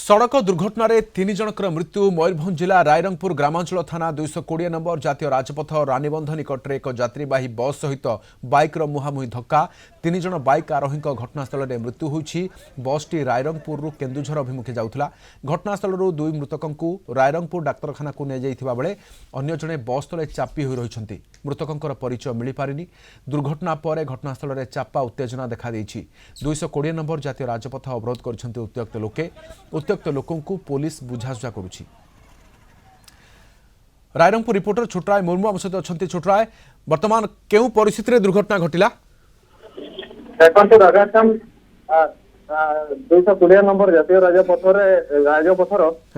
सड़क दुर्घटन तीन जनकर मृत्यु मयूरभंज जिला रायरंगपुर ग्रामांचल थाना 220 नंबर जातीय राजपथ रानीबंध निकट में एक यात्रीवाही बस सहित बाइक्र मुहांमुही धक्का तीन जन बाइक आरोही घटनास्थल में मृत्यु होती। बसटी रायरंगपुर केन्दुझर अभिमुखे जाऊला। घटनास्थल दुई मृतकों रायरंगपुर डाक्तरखाना को नहीं बेले अन्य जड़े बस तले चापी हो रही। मृतकों परिचय मिल पारिनी। दुर्घटना पर घटनास्थल में चापा उत्तेजना देखा 220 नंबर जातीय राजपथ अवरोध कर उत्त्यक्त लोके। उत्त्यक्त लोकों को पुलिस बुझासुझा करुछि। रायरंगपुर रिपोर्टर छोटराय मुर्मू आम सहित अच्छा। छोटराय, वर्तमान केउ परिस्थिति रे दुर्घटना घटिला? देखो रागाम 220 नंबर जातीय राजपथर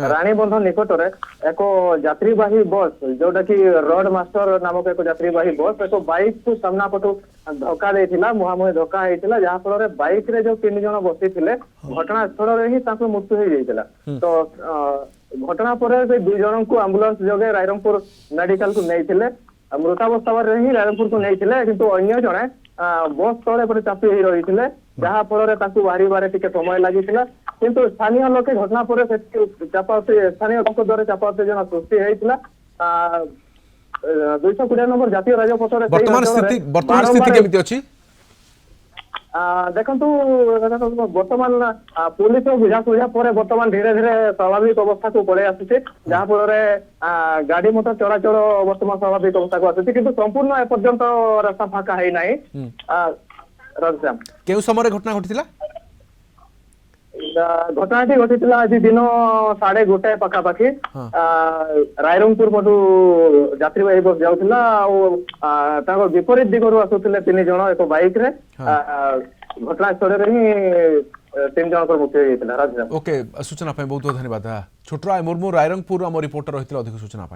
रानीबंध निकट में एक यात्रीवाही बस जोटा कि रोड मास्टर नामक एक यात्रीवाही बस एक बाइक को सामना पटू धक्का देथिला, मुहांमुही धक्का होइतिला, जहाँ फल बाइक रे जो तीन जन बसी थे घटनास्थल में ही मृत्यु हो जाइतिला। तो घटना पर से दुई जन को आंबुलांस जगे रायरंगपुर मेडिकल को नहीं मृतावस्था ही रायरंगपुर को नहीं किंतु अन्य जड़े बस तले चापी हो रही है, जहाँ फल बाहर टे समय लगी किंतु स्थानीय लोके घटना पर चापा स्थानीय लोक द्वारा चापा उत्तेजना सृष्टि होता। 220 नंबर जातीय राजपथ वर्तमान स्थिति केमिति अछि? देखु बर्तमान पुलिस बुझासुझा पर बर्तमान धीरे धीरे स्वाभाविक अवस्था को पड़े आसुचे, जहाँ फल गाड़ी मोटर चलाचल बर्तमान स्वाभाविक अवस्था को आसुचे किंतु संपूर्ण एपर्यंत रास्ता फाका है नहीं। राजश्याम, केउ समय घटना घटिला? घटनाटी घटी आज दिन 1:30 पखापाखि रायरंगपुर पटू यात्रीवाही बस जाऊला विपरीत दिगरु आसुले तीन जन एक बाइक रे घटनास्थल में ही तीन जन मृत्यु होता। ओके, सूचना बहुत बहुत धन्यवाद। छोटराय मुर्मू रायरंगपुर आम रिपोर्टर रही अधिक सूचना।